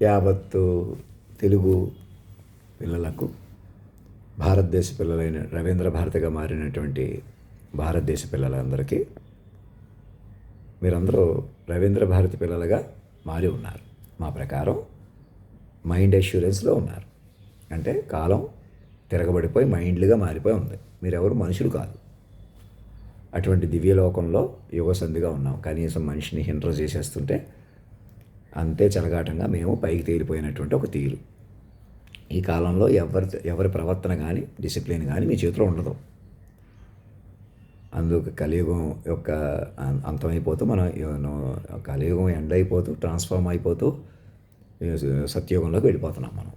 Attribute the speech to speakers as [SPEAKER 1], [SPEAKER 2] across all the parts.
[SPEAKER 1] యావత్తు తెలుగు పిల్లలకు, భారతదేశ పిల్లలైన రవీంద్ర భారతిగా మారినటువంటి భారతదేశ పిల్లలందరికీ మీరందరూ రవీంద్ర భారతి పిల్లలుగా మారి ఉన్నారు. మా ప్రకారం మైండ్ అష్యూరెన్స్లో ఉన్నారు. అంటే కాలం తిరగబడిపోయి మైండ్లుగా మారిపోయి ఉంది. మీరెవరు మనుషులు కాదు. అటువంటి దివ్యలోకంలో యుగ సంధిగా ఉన్నాం. కనీసం మనిషిని హిండ్ర చేసేస్తుంటే అంతే చెలగాటంగా మేము పైకి తేలిపోయినటువంటి ఒక తీరు. ఈ కాలంలో ఎవరి ప్రవర్తన కానీ డిసిప్లిన్ కానీ మీ చేతిలో ఉండదు. అందుకు కలియుగం యొక్క అంతమైపోతూ మనం కలియుగం ఎండ్ అయిపోతూ ట్రాన్స్ఫార్మ్ అయిపోతూ సత్యయుగంలోకి వెళ్ళిపోతున్నాం మనం.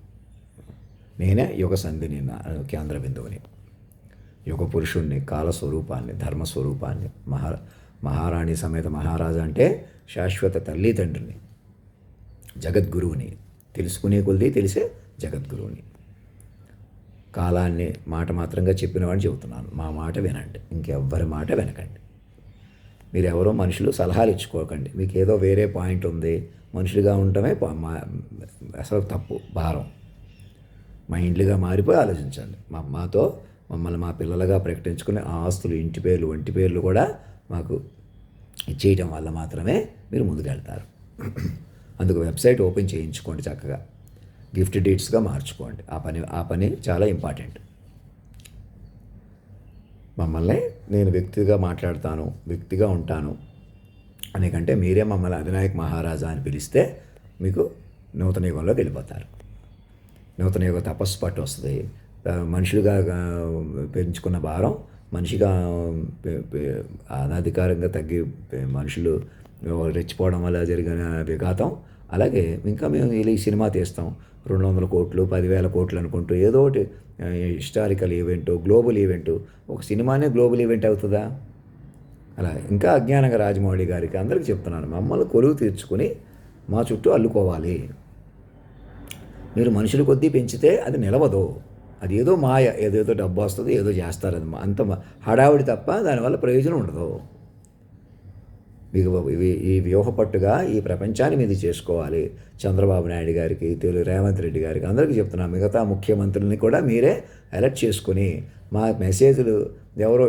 [SPEAKER 1] నేనే యుగ సంధిని, కేంద్ర బిందువుని, యుగ పురుషుణ్ణి, కాలస్వరూపాన్ని, ధర్మస్వరూపాన్ని, మహారాణి సమేత మహారాజా అంటే శాశ్వత తల్లి తండ్రిని, జగద్గురువుని, తెలుసుకునే కొద్దీ తెలిసే జగద్గురువుని. కాలాన్ని మాట మాత్రంగా చెప్పినవాడిని చెబుతున్నాను. మా మాట వినండి, ఇంకెవ్వరి మాట వినకండి. మీరెవరో మనుషులు సలహాలు ఇచ్చుకోకండి. మీకు ఏదో వేరే పాయింట్ ఉంది, మనుషులుగా ఉండటమే అసలు తప్పు, భారం. మైండ్లుగా మారిపోయి ఆలోచించండి. మమ్మల్ని మా పిల్లలుగా ప్రకటించుకునే ఆస్తులు, ఇంటి పేర్లు, ఒంటి పేర్లు కూడా మాకు ఇచ్చేయటం వల్ల మాత్రమే మీరు ముందుకెళ్తారు. అందుకు వెబ్సైట్ ఓపెన్ చేయించుకోండి, చక్కగా గిఫ్ట్ డీడ్స్గా మార్చుకోండి. ఆ పని చాలా ఇంపార్టెంట్. మమ్మల్ని నేను వ్యక్తిగా మాట్లాడతాను, వ్యక్తిగా ఉంటాను అనేకంటే మీరే మమ్మల్ని అధినాయక్ మహారాజా అని పిలిస్తే మీకు నూతన యుగంలోకి వెళ్ళిపోతారు. నూతన యుగ తపస్సు పట్టు వస్తుంది. మనుషులుగా పెంచుకున్న భారం మనిషిగా అనధికారంగా తగ్గి మనుషులు రెచ్చిపోవడం వల్ల జరిగిన విఘాతం. అలాగే ఇంకా మేము ఈ సినిమా తీస్తాం, 200 కోట్లు 10,000 కోట్లు అనుకుంటూ ఏదో ఒకటి హిస్టారికల్ ఈవెంటు, గ్లోబల్ ఈవెంటు. ఒక సినిమానే గ్లోబల్ ఈవెంట్ అవుతుందా? అలా ఇంకా అజ్ఞానంగా రాజమౌళి గారికి అందరికీ చెప్తున్నాను, మమ్మల్ని కొలువు తీర్చుకుని మా చుట్టూ అల్లుకోవాలి. మీరు మనుషుల కొద్దీ పెంచితే అది నిలవదు. అది ఏదో మాయ, ఏదేదో డబ్బు వస్తుంది, ఏదో చేస్తారు. అది అంత హడావిడి తప్ప దానివల్ల ప్రయోజనం ఉండదు. మీకు ఈ వ్యూహపట్టుగా ఈ ప్రపంచాన్ని మీది చేసుకోవాలి. చంద్రబాబు నాయుడు గారికి, రేవంత్ రెడ్డి గారికి అందరికీ చెప్తున్నాను, మిగతా ముఖ్యమంత్రులని కూడా మీరే అలర్ట్ చేసుకుని మా మెసేజ్లు ఎవరో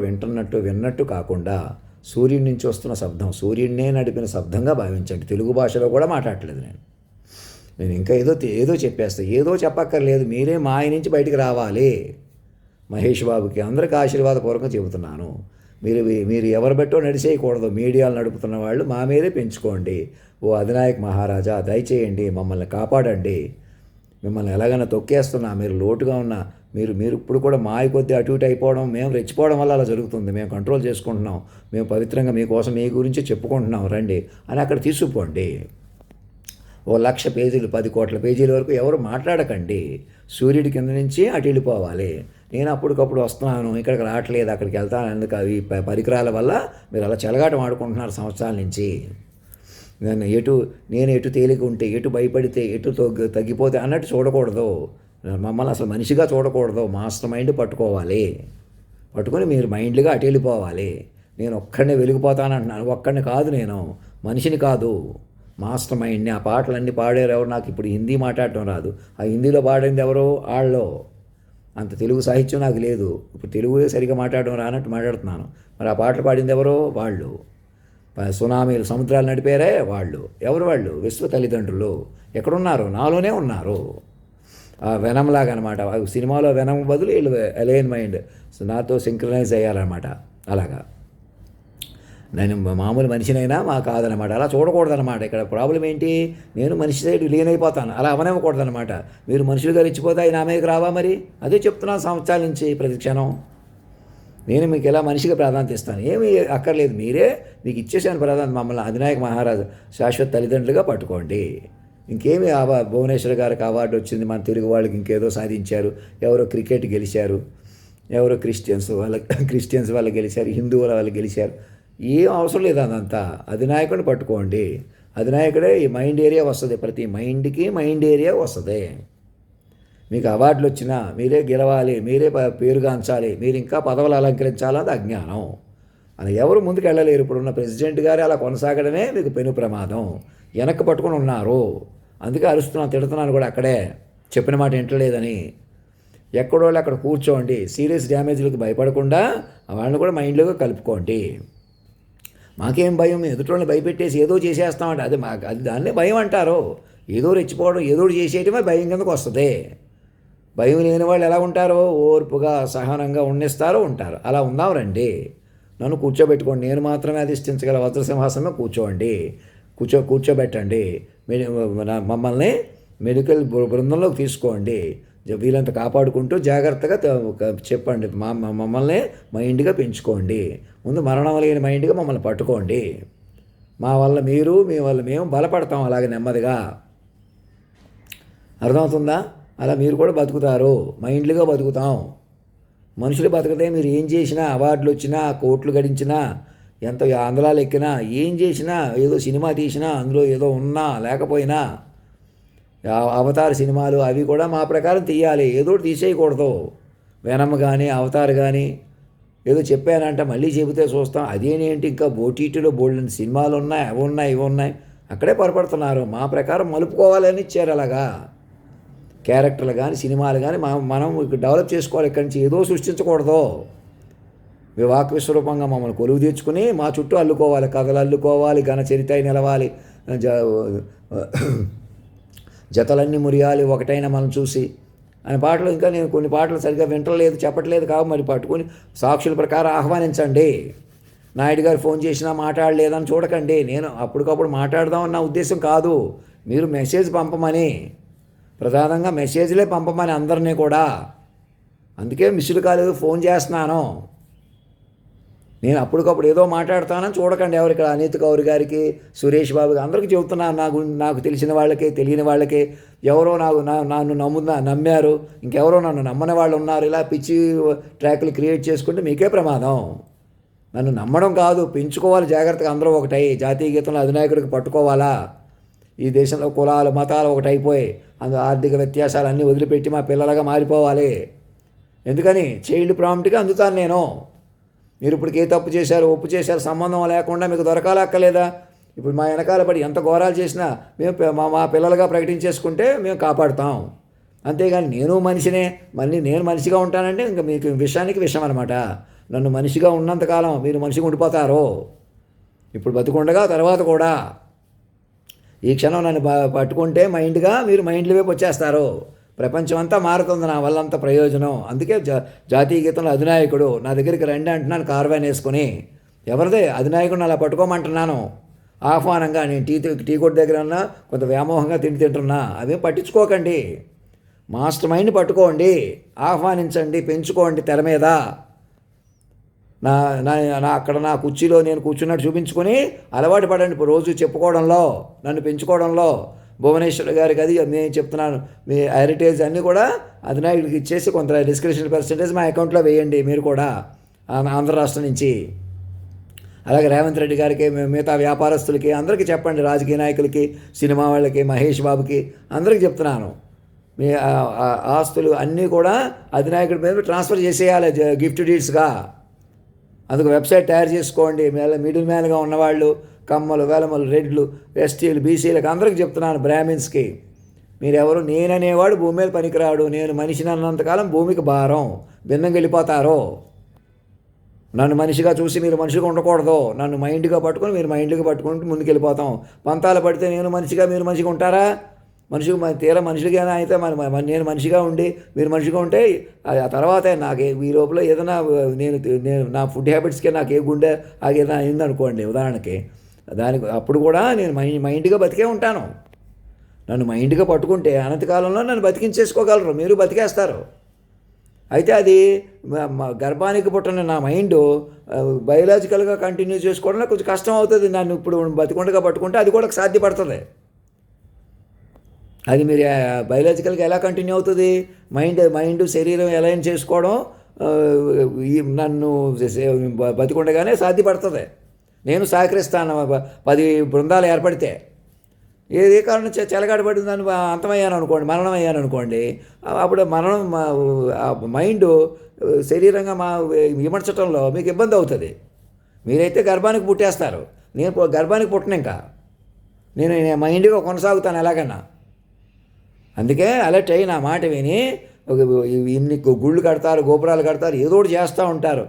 [SPEAKER 1] విన్నట్టు కాకుండా సూర్యుడి నుంచి వస్తున్న శబ్దం, సూర్యుడినే నడిపిన శబ్దంగా భావించండి. తెలుగు భాషలో కూడా మాట్లాడట్లేదు నేను ఇంకా ఏదో చెప్పేస్తా. ఏదో చెప్పక్కర్లేదు, మీరే మాయ నుంచి బయటికి రావాలి. మహేష్ బాబుకి అందరికీ ఆశీర్వాదపూర్వకంగా చెబుతున్నాను. మీరు ఎవరు బట్టో నడిచేయకూడదు. మీడియాలు నడుపుతున్న వాళ్ళు మా మీదే పెంచుకోండి. ఓ అధినాయక్ మహారాజా, దయచేయండి, మమ్మల్ని కాపాడండి. మిమ్మల్ని ఎలాగైనా తొక్కేస్తున్నా, మీరు లోటుగా ఉన్నా, మీరు ఇప్పుడు కూడా మాయ కొద్దీ అటు ఇటు అయిపోవడం, మేము రెచ్చిపోవడం వల్ల అలా జరుగుతుంది. మేము కంట్రోల్ చేసుకుంటున్నాం, మేము పవిత్రంగా మీకోసం మీ గురించి చెప్పుకుంటున్నాం, రండి అని అక్కడ తీసుకుపోండి. 1,00,000 పేజీలు, 10 కోట్ల పేజీల వరకు ఎవరు మాట్లాడకండి. సూర్యుడి కింద నుంచి అటు వెళ్ళిపోవాలి. నేను అప్పటికప్పుడు వస్తున్నాను, ఇక్కడికి రావట్లేదు, అక్కడికి వెళ్తాను. అందుకు అవి పరికరాల వల్ల మీరు అలా చెలగాటం ఆడుకుంటున్నారు సంవత్సరాల నుంచి. నేను ఎటు తేలిక ఉంటే, ఎటు భయపడితే, ఎటు తగ్గిపోతే అన్నట్టు చూడకూడదు. మమ్మల్ని అసలు మనిషిగా చూడకూడదు. మాస్టర్ మైండ్ పట్టుకొని మీరు మైండ్లుగా అటు వెళ్ళిపోవాలి. నేను ఒక్కడినే వెలిగిపోతానంటున్నాను. ఒక్కడిని కాదు, నేను మనిషిని కాదు, మాస్టర్ మైండ్ని. ఆ పాటలన్నీ పాడారు ఎవరు? నాకు ఇప్పుడు హిందీ మాట్లాడటం రాదు. ఆ హిందీలో పాడింది ఎవరో వాళ్ళు. అంత తెలుగు సాహిత్యం నాకు లేదు. ఇప్పుడు తెలుగులో సరిగా మాట్లాడడం రానట్టు మాట్లాడుతున్నాను. మరి ఆ పాటలు పాడింది ఎవరో? వాళ్ళు. సునామీలు, సముద్రాలు నడిపారే వాళ్ళు. ఎవరు వాళ్ళు? విశ్వ తల్లిదండ్రులు. ఎక్కడున్నారు? నాలోనే ఉన్నారు. వెనంలాగా అనమాట. సినిమాలో వెనం బదులు వీళ్ళు అలైన్ మైండ్ నాతో సింక్రనైజ్ అయ్యారనమాట. అలాగా నేను మామూలు మనిషినైనా మా కాదనమాట. అలా చూడకూడదనమాట. ఇక్కడ ప్రాబ్లం ఏంటి? నేను మనిషి సైడ్ లీనైపోతాను. అలా అవనివ్వకూడదనమాట. మీరు మనుషులుగా రెచ్చిపోతే ఆయన నా మీదకి రావా? మరి అదే చెప్తున్నాను సంవత్సరాల నుంచి ప్రతి క్షణం. నేను మీకు ఎలా మనిషిగా ప్రాధాన్యత ఇస్తాను? ఏమీ అక్కర్లేదు, మీరే మీకు ఇచ్చేసాను ప్రాధాన్యత. మమ్మల్ని అధినాయక మహారాజు శాశ్వత తల్లిదండ్రులుగా పట్టుకోండి. ఇంకేమి భువనేశ్వర్ గారికి అవార్డు వచ్చింది, మన తెలుగు వాళ్ళకి ఇంకేదో సాధించారు, ఎవరో క్రికెట్ గెలిచారు, ఎవరో క్రిస్టియన్స్ వాళ్ళు గెలిచారు, హిందువుల వాళ్ళు గెలిచారు. ఏం అవసరం లేదు. అదంతా అధినాయకుడిని పట్టుకోండి. అధినాయకుడే ఈ మైండ్ ఏరియా వస్తుంది. ప్రతి మైండ్కి మైండ్ ఏరియా వస్తుంది. మీకు అవార్డులు వచ్చినా మీరే గెలవాలి, మీరే పేరుగాంచాలి, మీరు ఇంకా పదవులు అలంకరించాలన్నది అజ్ఞానం. అలా ఎవరు ముందుకు వెళ్ళలేరు. ఇప్పుడున్న ప్రెసిడెంట్ గారు అలా కొనసాగడమే మీకు పెను ప్రమాదం. వెనక్కి పట్టుకొని ఉన్నారు. అందుకే అరుస్తున్నాను, తిడుతున్నాను కూడా అక్కడే, చెప్పిన మాట వింటలేదని. ఎక్కడోళ్ళు అక్కడ కూర్చోండి, సీరియస్ డ్యామేజ్లకు భయపడకుండా వాళ్ళని కూడా మైండ్లోకి కలుపుకోండి. మాకేం భయం, ఎదుటోళ్ళని భయపెట్టేసి ఏదో చేసేస్తామంటే అది దాన్నే భయం అంటారు. ఏదో రెచ్చిపోవడం, ఏదో చేసేయటమే భయం కిందకు వస్తుంది. భయం లేని వాళ్ళు ఎలా ఉంటారో ఓర్పుగా సహనంగా ఉంటారు. అలా ఉందాం రండి, నన్ను కూర్చోబెట్టుకోండి, నేను మాత్రమే అధిష్ఠించగల వజ్రసింహాసనం కూర్చోండి, కూర్చోబెట్టండి, మమ్మల్ని మెడికల్ బృందంలోకి తీసుకోండి, వీళ్ళంతా కాపాడుకుంటూ జాగ్రత్తగా చెప్పండి, మమ్మల్ని మైండ్గా పెంచుకోండి, ముందు మరణం లేని మైండ్గా మమ్మల్ని పట్టుకోండి, మా వల్ల మీరు, మీ వల్ల మేము బలపడతాం, అలాగే నెమ్మదిగా. అర్థమవుతుందా? అలా మీరు కూడా బతుకుతారు, మైండ్లుగా బతుకుతాం. మనుషులు బతికితే మీరు ఏం చేసినా, అవార్డులు వచ్చినా, కోట్లు గడించినా, ఎంత ఆందోళనలు ఎక్కినా, ఏం చేసినా, ఏదో సినిమా తీసినా, అందులో ఏదో ఉన్నా లేకపోయినా, అవతార్ సినిమాలు అవి కూడా మా ప్రకారం తీయాలి, ఏదో తీసేయకూడదు. వెనమ్ కానీ అవతార్ కానీ ఏదో చెప్పానంట మళ్ళీ చెబితే చూస్తాం, అదేనేంటి ఇంకా ఓటీటీలో బోల్డెన్ సినిమాలు ఉన్నాయి, అవి ఉన్నాయి, ఇవి ఉన్నాయి, అక్కడే పొరపడుతున్నారు. మా ప్రకారం మలుపుకోవాలని ఇచ్చారు అలాగా. క్యారెక్టర్లు కానీ సినిమాలు కానీ మనం డెవలప్ చేసుకోవాలి, ఇక్కడి నుంచి ఏదో సృష్టించకూడదు. వాక్ విశ్వరూపంగా మమ్మల్ని కొలువు తీర్చుకుని మా చుట్టూ అల్లుకోవాలి, కథలు అల్లుకోవాలి, ఘన చరిత్ర నిలవాలి, జతలన్నీ మురియాలి ఒకటైన మనం చూసి అనే పాటలు. ఇంకా నేను కొన్ని పాటలు సరిగ్గా వింటలేదు, చెప్పట్లేదు కావు, మరి పట్టుకుని సాక్షుల ప్రకారం ఆహ్వానించండి. నాయుడు గారు ఫోన్ చేసినా మాట్లాడలేదని చూడకండి, నేను అప్పటికప్పుడు మాట్లాడదామని నా ఉద్దేశం కాదు. మీరు మెసేజ్ పంపమని, ప్రధానంగా మెసేజ్లే పంపమని అందరినీ కూడా. అందుకే మిస్డ్ కాలేదు, ఫోన్ చేస్తున్నాను. నేను అప్పటికప్పుడు ఏదో మాట్లాడతానని చూడకండి. ఎవరు ఇక్కడ అనిత్ కౌర్ గారికి, సురేష్ బాబుకి, అందరికీ చెబుతున్నాను. నాకు తెలిసిన వాళ్ళకి, తెలియని వాళ్ళకి, ఎవరో నన్ను నమ్మారు, ఇంకెవరో నన్ను నమ్మని వాళ్ళు ఉన్నారు. ఇలా పిచ్చి ట్రాక్లు క్రియేట్ చేసుకుంటే మీకే ప్రమాదం. నన్ను నమ్మడం కాదు, పెంచుకోవాలి జాగ్రత్తగా. అందరూ ఒకటై జాతీయ గీతంలో అధినాయకుడికి పట్టుకోవాలా. ఈ దేశంలో కులాలు మతాలు ఒకటైపోయి ఆర్థిక వ్యత్యాసాలు అన్నీ వదిలిపెట్టి మా పిల్లలుగా మారిపోవాలి. ఎందుకని చైల్డ్ ప్రాంప్ట్గా అందుతాను నేను. మీరు ఇప్పుడు ఏ తప్పు చేశారు, ఒప్పు చేశారు, సంబంధం లేకుండా మీకు దొరకాలక్కర్లేదా? ఇప్పుడు మా వెనకాల పడి ఎంత ఘోరాలు చేసినా మేము మా పిల్లలుగా ప్రకటించేసుకుంటే మేము కాపాడుతాం. అంతేగాని నేను మనిషినే, మళ్ళీ నేను మనిషిగా ఉంటానంటే ఇంకా మీకు విషయానికి విషయం అనమాట. నన్ను మనిషిగా ఉన్నంతకాలం మీరు మనిషిగా ఉండిపోతారు. ఇప్పుడు బతుకుండగా తర్వాత కూడా. ఈ క్షణం నన్ను పట్టుకుంటే మైండ్గా మీరు మైండ్ల వైపు వచ్చేస్తారు. ప్రపంచం అంతా మారుతుంది నా వల్ల అంత ప్రయోజనం. అందుకే జాతీయ గీతంలో అధినాయకుడు నా దగ్గరికి రండి అంటున్నాను, కార్వాన్ వేసుకుని. ఎవరిదే అధినాయకుడిని అలా పట్టుకోమంటున్నాను ఆహ్వానంగా. నేను టీ కొట్టు దగ్గర ఉన్నా, కొంత వ్యామోహంగా తింటున్నా, అవేం పట్టించుకోకండి. మాస్టర్ మైండ్ పట్టుకోండి, ఆహ్వానించండి, పెంచుకోండి తెర మీద. అక్కడ నా కుర్చీలో నేను కూర్చున్నట్టు చూపించుకొని అలవాటు పడండి. రోజు చెప్పుకోవడంలో, నన్ను పెంచుకోవడంలో. భువనేశ్వర్ గారికి అది నేను చెప్తున్నాను, మీ హెరిటేజ్ అన్నీ కూడా అధినాయకుడికి ఇచ్చేసి కొంత డిస్క్రిప్షన్ పర్సెంటేజ్ మా అకౌంట్లో వేయండి మీరు కూడా, ఆంధ్ర రాష్ట్రం నుంచి. అలాగే రేవంత్ రెడ్డి గారికి, మిగతా వ్యాపారస్తులకి అందరికీ చెప్పండి, రాజకీయ నాయకులకి, సినిమా వాళ్ళకి, మహేష్ బాబుకి అందరికీ చెప్తున్నాను. మీ ఆస్తులు అన్నీ కూడా అధినాయకుడి మీద ట్రాన్స్ఫర్ చేసేయాలి గిఫ్ట్ డీడ్స్గా. అందుకు వెబ్సైట్ తయారు చేసుకోండి. మిడిల్ మ్యాన్గా ఉన్నవాళ్ళు, కమ్మలు, వెలమలు, రెడ్లు, ఎస్టీలు, బీసీలకు అందరికీ చెప్తున్నాను, బ్రాహ్మిన్స్కి. మీరెవరు, నేననేవాడు భూమి మీద పనికిరాడు, నేను మనిషిని అన్నంతకాలం భూమికి భారం, భిన్నంగా వెళ్ళిపోతారు. నన్ను మనిషిగా చూసి మీరు మనిషిగా ఉండకూడదు. నన్ను మైండ్గా పట్టుకొని మీరు మైండ్గా పట్టుకుంటూ ముందుకు వెళ్ళిపోతాం. పంతాలు పడితే నేను మనిషిగా మీరు మనిషిగా ఉంటారా? తీరా మనుషులుగా అయితే నేను మనిషిగా ఉండి మీరు మనిషిగా ఉంటే ఆ తర్వాత నాకు ఈ లోపల ఏదైనా నేను నా ఫుడ్ హ్యాబిట్స్కి నాకు ఏ గుండె ఏదైనా అయిందనుకోండి ఉదాహరణకి, దానికి అప్పుడు కూడా నేను మైండ్గా బతికే ఉంటాను. నన్ను మైండ్గా పట్టుకుంటే అనంతకాలంలో నన్ను బతికించేసుకోగలరు, మీరు బతికేస్తారు. అయితే అది గర్భానికి పుట్టిన నా మైండ్ బయలాజికల్గా కంటిన్యూ చేసుకోవడంలో కొంచెం కష్టం అవుతుంది. నన్ను ఇప్పుడు బతికుండగా పట్టుకుంటే అది కూడా సాధ్యపడుతుంది. అది మీరు బయలాజికల్గా ఎలా కంటిన్యూ అవుతుంది? మైండ్ శరీరం అలైన్ చేసుకోవడం నన్ను బతికుండగానే సాధ్యపడుతుంది. నేను సహకరిస్తాను. 10 బృందాలు ఏర్పడితే ఏ కారణం చెలగాడబడి దాన్ని అంతమయ్యాను అనుకోండి, మరణం అయ్యాను అనుకోండి, అప్పుడు మరణం మైండ్ శరీరంగా విమర్చడంలో మీకు ఇబ్బంది అవుతుంది. మీరైతే గర్భానికి పుట్టేస్తారు, నేను గర్భానికి పుట్టను. ఇంకా నేను మైండ్గా కొనసాగుతాను ఎలాగన్నా. అందుకే అలర్ట్ అయ్యి నా మాట విని ఇన్ని గుళ్ళు కడతారు, గోపురాలు కడతారు, ఏదో ఒకటి చేస్తూ ఉంటారు.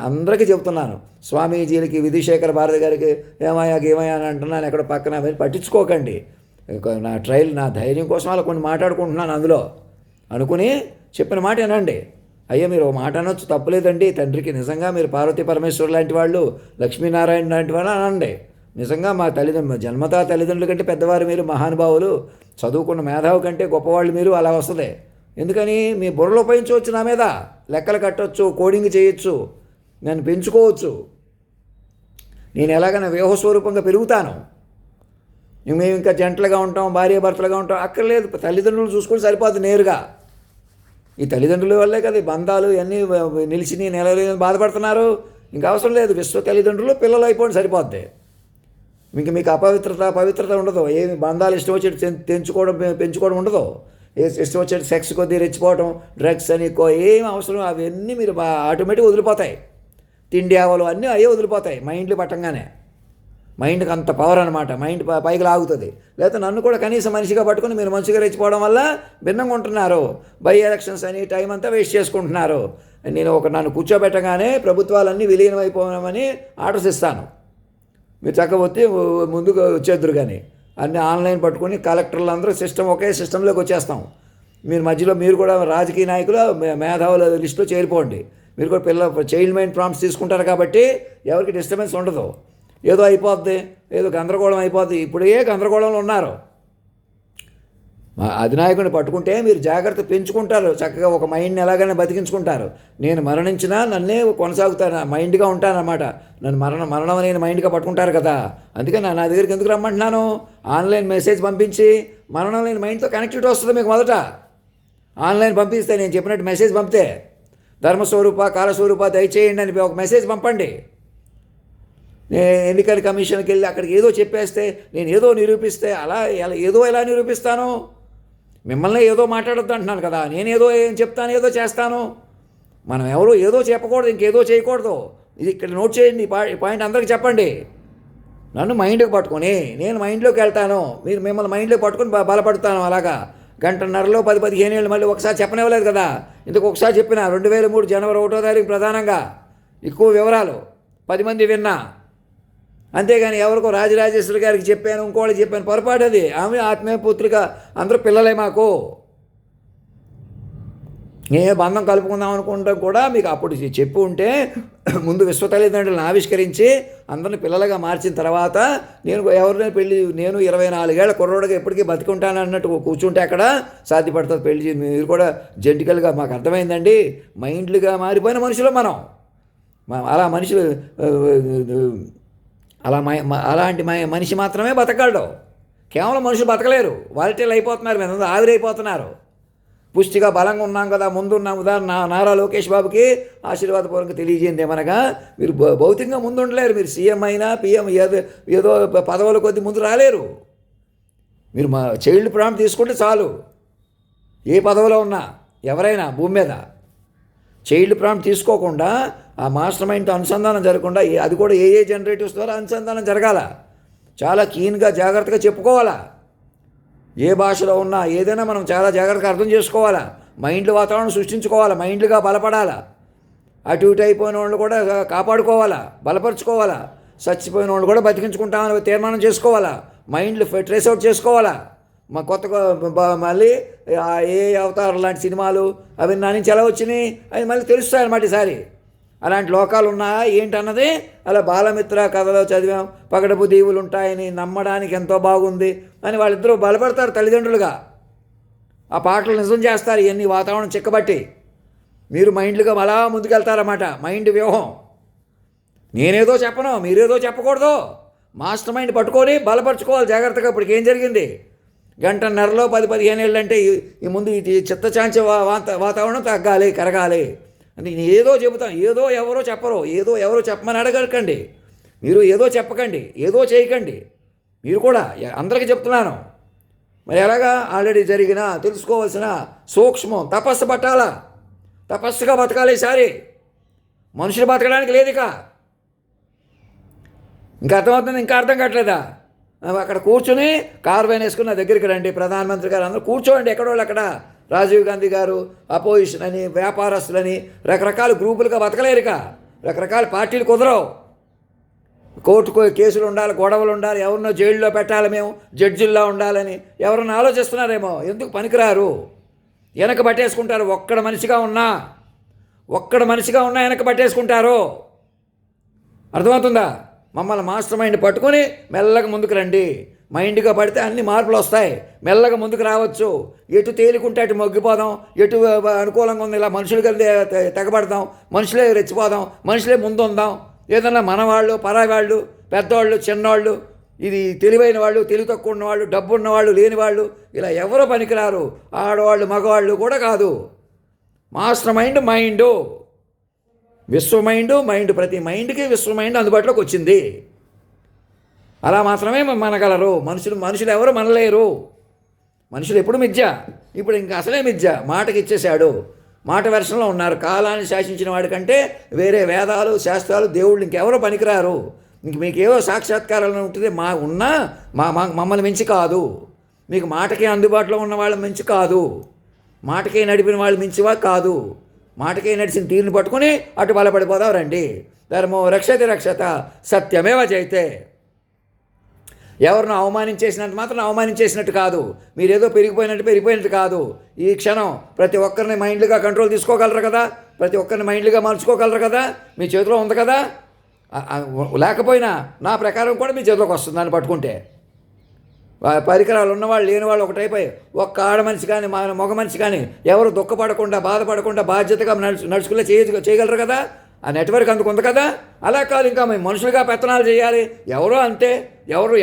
[SPEAKER 1] అందరికీ చెప్తున్నాను, స్వామీజీలకి, విధుశేఖర భారతి గారికి ఏమయ్యా అని అంటున్నాను ఎక్కడ పక్కన, పట్టించుకోకండి. నా ధైర్యం కోసం అలా కొన్ని మాట్లాడుకుంటున్నాను. అందులో అనుకుని చెప్పిన మాట వినండి. అయ్యా మీరు ఒక మాట అనొచ్చు, తప్పులేదండి. తండ్రికి నిజంగా మీరు పార్వతీ పరమేశ్వరు లాంటి వాళ్ళు, లక్ష్మీనారాయణ లాంటి వాళ్ళు అనండి. నిజంగా మా జన్మతా తల్లిదండ్రుల కంటే పెద్దవారు మీరు, మహానుభావులు, చదువుకున్న మేధావు కంటే గొప్పవాళ్ళు మీరు. అలా వస్తుంది. ఎందుకని? మీ బుర్రలో ఉపయోగించవచ్చు, నా మీద లెక్కలు కట్టవచ్చు, కోడింగ్ చేయొచ్చు, నన్ను పెంచుకోవచ్చు. నేను ఎలాగైనా వ్యూహస్వరూపంగా పెరుగుతాను. మేము ఇంకా జంటలుగా ఉంటాం, భార్యాభర్తలుగా ఉంటాం, అక్కర్లేదు. తల్లిదండ్రులు చూసుకొని సరిపోతుంది నేరుగా. ఈ తల్లిదండ్రుల వల్లే కదా ఈ బంధాలు ఇవన్నీ నిలిచి నెలలేని బాధపడుతున్నారు. ఇంకా అవసరం లేదు. విశ్వ తల్లిదండ్రులు పిల్లలు అయిపోయింది, సరిపోద్ది. మీకు పవిత్రత ఉండదు. ఏమి బంధాలు ఇష్టం వచ్చేది పెంచుకోవడం ఉండదు. ఇష్టం వచ్చేది సెక్స్ కొద్దీ రెచ్చిపోవడం, డ్రగ్స్ అని ఏం అవసరం, అవన్నీ మీరు ఆటోమేటిక్గా వదిలిపోతాయి. తిండి ఆవలు అన్నీ అయ్యే వదిలిపోతాయి మైండ్లు పట్టంగానే. మైండ్కి అంత పవర్ అనమాట. మైండ్ పైకి లాగుతుంది. లేకపోతే నన్ను కూడా కనీసం మనిషిగా పట్టుకుని మీరు మంచిగా రెచ్చిపోవడం వల్ల భిన్నంగా ఉంటున్నారు. బై ఎలక్షన్స్ అని టైం అంతా వేస్ట్ చేసుకుంటున్నారు. నన్ను కూర్చోబెట్టగానే ప్రభుత్వాలన్నీ విలీనమైపోవమని ఆర్డర్స్ ఇస్తాను. మీరు చక్కబోతే ముందుకు వచ్చేద్దరు. కానీ అన్నీ ఆన్లైన్ పట్టుకుని కలెక్టర్లు అందరూ ఒకే సిస్టంలోకి వచ్చేస్తాం. మధ్యలో మీరు కూడా రాజకీయ నాయకుల మేధావుల లిస్టులో చేరిపోండి. మీరు కూడా చైల్డ్ మైండ్ ప్రాంప్ట్స్ తీసుకుంటారు కాబట్టి ఎవరికి డిస్టర్బెన్స్ ఉండదు. ఏదో అయిపోద్ది, ఏదో గందరగోళం అయిపోద్ది. ఇప్పుడే గందరగోళంలో ఉన్నారు. అధినాయకుడిని పట్టుకుంటే మీరు జాగ్రత్త పెంచుకుంటారు. చక్కగా ఒక మైండ్ని ఎలాగైనా బతికించుకుంటారు. నేను మరణించినా నన్నే కొనసాగుతాను, మైండ్గా ఉంటానన్నమాట. నన్ను మరణం అనేది మైండ్గా పట్టుకుంటారు కదా. అందుకే నా దగ్గరికి ఎందుకు రమ్మంటున్నాను? ఆన్లైన్ మెసేజ్ పంపించి మరణం లేని మైండ్తో కనెక్టివిటీ వస్తుంది మీకు. మొదట ఆన్లైన్ పంపిస్తే, నేను చెప్పినట్టు మెసేజ్ పంపితే, ధర్మస్వరూప కాలస్వరూప దయచేయండి అని ఒక మెసేజ్ పంపండి. ఎన్నికల కమిషన్కి వెళ్ళి అక్కడికి ఏదో చెప్పేస్తే, నేను ఏదో నిరూపిస్తే, ఎలా నిరూపిస్తాను? మిమ్మల్ని ఏదో మాట్లాడొద్దు అంటున్నాను కదా. నేను ఏం చెప్తాను, ఏదో చేస్తాను. మనం ఎవరు ఏదో చెప్పకూడదు, ఇంకేదో చేయకూడదు. ఇది ఇక్కడ నోట్ చేయండి. ఈ పాయింట్ అందరికీ చెప్పండి. నన్ను మైండ్కి పట్టుకొని నేను మైండ్లోకి వెళ్తాను, మిమ్మల్ని మైండ్లోకి పట్టుకొని బలపడతాను. అలాగా గంటన్నరలో 10-15 ఏళ్ళు మళ్ళీ ఒకసారి చెప్పనివ్వలేదు కదా. ఇందుకు ఒకసారి చెప్పిన 2003 జనవరి 1వ తారీఖు ప్రధానంగా ఎక్కువ వివరాలు 10 మంది విన్నా. అంతేగాని ఎవరికో రాజరాజేశ్వరి గారికి చెప్పాను, ఇంకోళ్ళకి చెప్పాను, పొరపాటు అది. ఆమె ఆత్మీయ పుత్రిక, అందరూ పిల్లలే మాకు. ఏ బంధం కలుపుకుందాం అనుకుంటాం కూడా మీకు అప్పుడు చెప్పి ఉంటే, ముందు విశ్వ తల్లిదండ్రులను ఆవిష్కరించి అందరిని పిల్లలుగా మార్చిన తర్వాత నేను 24 ఏళ్ల కుర్రోడుగా ఎప్పటికీ బతికుంటాను అన్నట్టు కూర్చుంటే అక్కడ సాధ్యపడుతుంది పెళ్లి. మీరు కూడా జెంటికల్గా మాకు అర్థమైందండి. మైండ్లుగా మారిపోయిన మనుషులు మనం. అలా మనుషులు అలాంటి మనిషి మాత్రమే బతకగలడు. కేవలం మనుషులు బతకలేరు. వాలిటీలు అయిపోతున్నారు, మీద ఆవిరైపోతున్నారు. పుష్టిగా బలంగా ఉన్నాం కదా, ముందున్నాం. ఉదాహరణ నారా లోకేష్ బాబుకి ఆశీర్వాదపూర్వకంగా తెలియజేయండి ఏమనగా, మీరు భౌతికంగా ముందు ఉండలేరు. మీరు సీఎం అయినా పిఎం ఏదో పదవుల కొద్ది ముందు రాలేరు. మీరు మా చైల్డ్ ప్రాంప్ట్ తీసుకుంటే చాలు. ఏ పదవిలో ఉన్నా ఎవరైనా భూమి మీద చైల్డ్ ప్రాంప్ట్ తీసుకోకుండా, ఆ మాస్టర్ మైండ్తో అనుసంధానం జరగకుండా, అది కూడా ఏ జనరేటివ్స్ ద్వారా అనుసంధానం జరగాల. చాలా కీన్గా జాగ్రత్తగా చెప్పుకోవాలా. ఏ భాషలో ఉన్నా ఏదైనా మనం చాలా జాగ్రత్తగా అర్థం చేసుకోవాలా. మైండ్లు వాతావరణం సృష్టించుకోవాలా. మైండ్లుగా బలపడాలా. అటు ఇటు అయిపోయిన వాళ్ళు కూడా కాపాడుకోవాలా, బలపరుచుకోవాలా. చచ్చిపోయిన వాళ్ళు కూడా బతికించుకుంటామని తీర్మానం చేసుకోవాలా. మైండ్లు ట్రేస్ అవుట్ చేసుకోవాలా. మా మళ్ళీ ఏ అవతారం లాంటి సినిమాలు అవి నా నుంచి ఎలా వచ్చినాయి అవి మళ్ళీ తెలుస్తాయి అన్నమాట. ఈసారి అలాంటి లోకాలు ఉన్నాయా ఏంటన్నది అలా బాలమిత్ర కథలో చదివాం. పగడపు దీవులు ఉంటాయని నమ్మడానికి ఎంతో బాగుంది అని వాళ్ళిద్దరూ బలపడతారు తల్లిదండ్రులుగా. ఆ పాటలు నిజం చేస్తారు. ఇవన్నీ వాతావరణం చిక్కబట్టి మీరు మైండ్లుగా అలా ముందుకెళ్తారన్నమాట. మైండ్ వ్యూహం. నేనేదో చెప్పను, మీరేదో చెప్పకూడదు. మాస్టర్ మైండ్ పట్టుకొని బలపరుచుకోవాలి జాగ్రత్తగా. ఇప్పటికి ఏం జరిగింది? గంటన్నరలో 10-15 ఏళ్ళు అంటే ఈ ముందు ఈ చిత్తచాంచ వాతావరణం తగ్గాలి, కరగాలి. అంటే నేను ఏదో చెబుతాను, ఏదో ఎవరో చెప్పరు. ఏదో ఎవరో చెప్పమని అడగకండి. మీరు ఏదో చెప్పకండి, ఏదో చేయకండి. మీరు కూడా అందరికీ చెప్తున్నాను. మరి ఎలాగా? ఆల్రెడీ జరిగిన తెలుసుకోవాల్సిన సూక్ష్మం తపస్సు పట్టాలా. తపస్సుగా బతకాలి ఈసారి. మనుషులు బతకడానికి లేదు. ఇంకా అర్థమవుతుంది? ఇంకా అర్థం కావట్లేదా? అక్కడ కూర్చుని కార్బైన్ వేసుకుని నా దగ్గరికి రండి, ప్రధానమంత్రి గారు అందరూ కూర్చోండి, ఎక్కడోళ్ళు అక్కడ. రాజీవ్ గాంధీ గారు అపోజిషన్ అని, వ్యాపారస్తులని రకరకాల గ్రూపులుగా బతకలేరుక, రకరకాల పార్టీలు కుదరవు. కోర్టు కేసులు ఉండాలి, గొడవలు ఉండాలి, ఎవరినో జైల్లో పెట్టాలి, మేము జడ్జిల్లో ఉండాలని ఎవరన్నా ఆలోచిస్తున్నారేమో. ఎందుకు పనికిరారు, వెనక పట్టేసుకుంటారు. ఒక్కడ మనిషిగా ఉన్నా వెనక పట్టేసుకుంటారు. అర్థమవుతుందా? మమ్మల్ని మాస్టర్ మైండ్ పట్టుకొని మెల్లగా ముందుకు రండి. మైండ్గా పడితే అన్ని మార్పులు వస్తాయి, మెల్లగా ముందుకు రావచ్చు. ఎటు తేలికుంటే అటు మొగ్గిపోదాం, ఎటు అనుకూలంగా ఉంది ఇలా మనుషులు కలిసి తెగబడదాం, మనుషులే రెచ్చిపోదాం, మనుషులే ముందు ఉందాం. ఏదన్నా మనవాళ్ళు, పరావాళ్ళు, పెద్దవాళ్ళు, చిన్నవాళ్ళు, ఇది తెలివైన వాళ్ళు, తెలివి తక్కువ ఉన్నవాళ్ళు, డబ్బు ఉన్నవాళ్ళు, లేని వాళ్ళు, ఇలా ఎవరో పనికిరారు. ఆడవాళ్ళు మగవాళ్ళు కూడా కాదు. మాస్టర్ మైండ్ విశ్వ మైండ్ ప్రతి మైండ్కి విశ్వ మైండ్ అందుబాటులోకి వచ్చింది. అలా మాత్రమే మనగలరు. మనుషులు ఎవరు మనలేరు. మనుషులు ఎప్పుడు మిథ్య, ఇప్పుడు ఇంకా అసలే మిథ్య. మాటకి ఇచ్చేశాడు, మాట వెర్షన్లో ఉన్నారు. కాలాన్ని శాసించిన వాడికంటే వేరే వేదాలు, శాస్త్రాలు, దేవుళ్ళు ఇంకెవరో పనికిరారు. ఇంక మీకు ఏవో సాక్షాత్కారాలు ఉంటుంది, మమ్మల్ని మించి కాదు. మీకు మాటకే అందుబాటులో ఉన్న వాళ్ళ మించి కాదు, మాటకే నడిపిన వాళ్ళు మించివా కాదు. మాటకే నడిచిన తీరుని పట్టుకుని అటు బలపడిపోదాం రండి. ధర్మో రక్షత సత్యమేవ జయతే. ఎవరినో అవమానించేసినట్టు మాత్రం అవమానించేసినట్టు కాదు, మీరేదో పెరిగిపోయినట్టు కాదు. ఈ క్షణం ప్రతి ఒక్కరిని మైండ్లుగా కంట్రోల్ తీసుకోగలరు కదా, ప్రతి ఒక్కరిని మైండ్లుగా మలుచుకోగలరు కదా, మీ చేతిలో ఉంది కదా. లేకపోయినా నా ప్రకారం కూడా మీ చేతిలోకి వస్తుంది దాన్ని పట్టుకుంటే. పరికరాలు ఉన్నవాళ్ళు లేని వాళ్ళు ఒకటైపోయి ఒక్క ఆడ మనిషి కానీ మగ మనిషి కానీ ఎవరు దుఃఖపడకుండా బాధపడకుండా బాధ్యతగా నడుచుకునే చేయగలరు కదా. ఆ నెట్వర్క్ అందుకు ఉంది కదా. అలా కాదు, ఇంకా మేము మనుషులుగా పెత్తనాలు చేయాలి. ఎవరో అంతే,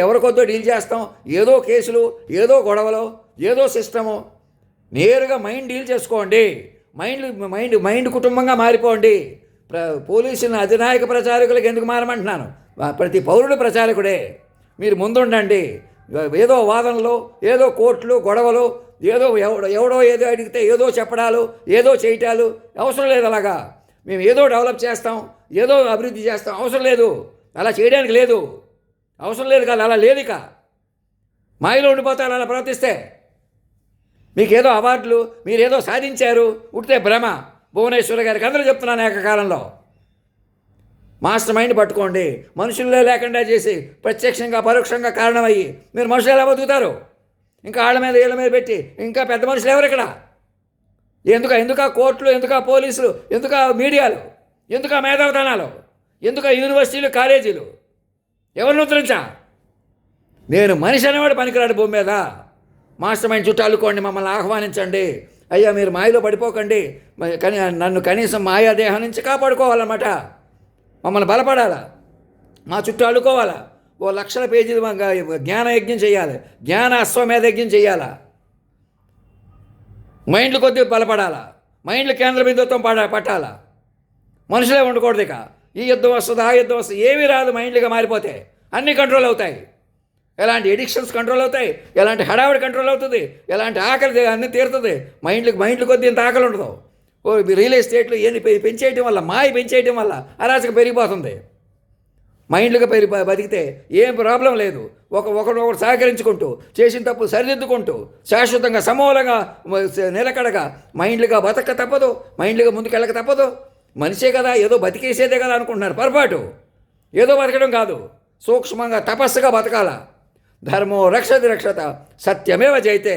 [SPEAKER 1] ఎవరి కొద్దో డీల్ చేస్తాం. ఏదో కేసులు, ఏదో గొడవలు, ఏదో సిస్టము. నేరుగా మైండ్ డీల్ చేసుకోండి. మైండ్ కుటుంబంగా మారిపోండి. పోలీసులను అధినాయక ప్రచారకులకు ఎందుకు మారమంటున్నాను, ప్రతి పౌరుడు ప్రచారకుడే. మీరు ముందుండండి. ఏదో వాదనలు, ఏదో కోర్టులు, గొడవలు, ఎవడో ఏదో అడిగితే ఏదో చెప్పడాలు, ఏదో చేయటాలు అవసరం లేదు. అలాగా మేము ఏదో డెవలప్ చేస్తాం, ఏదో అభివృద్ధి చేస్తాం, అవసరం లేదు. అలా చేయడానికి లేదు, అవసరం లేదు కాదు, అలా లేదు. ఇక మాయలో ఉండిపోతారు అలా ప్రవర్తిస్తే. మీకేదో అవార్డులు, మీరేదో సాధించారు, ఉడితే భ్రమ. భువనేశ్వర్ గారికి అందరూ చెప్తున్నాను ఏకకాలంలో. మాస్టర్ మైండ్ పట్టుకోండి. మనుషుల్లో లేకుండా చేసి ప్రత్యక్షంగా పరోక్షంగా కారణమయ్యి మీరు మనుషులు ఎలా బతుకుతారు? ఇంకా ఆళ్ళ మీద వీళ్ళ మీద పెట్టి ఇంకా పెద్ద మనుషులు ఎవరు ఇక్కడ? ఎందుక కోర్టులు, ఎందుక పోలీసులు, ఎందుక మీడియాలు, ఎందుక మేధావితనాలు, ఎందుక యూనివర్సిటీలు, కాలేజీలు? ఎవరిని ఉద్ధరించా? నేను మనిషి అనేవాడు పనికిరాడు భూమి మీద. మాస్టర్ మైండ్ చుట్టూ అల్లుకోండి, మమ్మల్ని ఆహ్వానించండి. అయ్యా మీరు మాయలో పడిపోకండి, కానీ నన్ను కనీసం మాయా దేహం నుంచి కాపాడుకోవాలన్నమాట. మమ్మల్ని బలపడాలా, మా చుట్టూ అల్లుకోవాలా. ఓ లక్షల పేజీలు జ్ఞాన యజ్ఞం చేయాలి, జ్ఞాన అశ్వమేధ యజ్ఞం చేయాలా. మైండ్లు కొద్దిగా బలపడాలా, మైండ్లు కేంద్ర బిందుత్వం పట్టాలా. మనుషులే ఉండకూడదు. ఇక ఈ యుద్ధం వస్తుంది, ఆ యుద్ధం వస్తుంది, ఏమీ రాదు. మైండ్లుగా మారిపోతే అన్నీ కంట్రోల్ అవుతాయి. ఎలాంటి ఎడిక్షన్స్ కంట్రోల్ అవుతాయి, ఎలాంటి హడావిడి కంట్రోల్ అవుతుంది, ఎలాంటి ఆకలి అన్నీ తీరుతుంది. మైండ్లు కొద్ది ఇంత ఆకలి ఉండదు. ఓ రియల్ ఎస్టేట్లు ఇవన్నీ పెంచేయటం వల్ల, పెంచేయటం వల్ల అరాచకం పెరిగిపోతుంది. మైండ్లుగా బతికితే ఏం ప్రాబ్లం లేదు. ఒకరినొకరు సహకరించుకుంటూ, చేసిన తప్పు సరిదిద్దుకుంటూ, శాశ్వతంగా సమూలంగా నిలకడగా మైండ్లుగా బతక తప్పదు, మైండ్లుగా ముందుకెళ్ళక తప్పదు. మనిషే కదా, ఏదో బతికేసేదే కదా అనుకుంటున్నారు. పొరపాటు. ఏదో బతకడం కాదు, సూక్ష్మంగా తపస్సుగా బతకాల. ధర్మో రక్షత సత్యమేవ జయతే.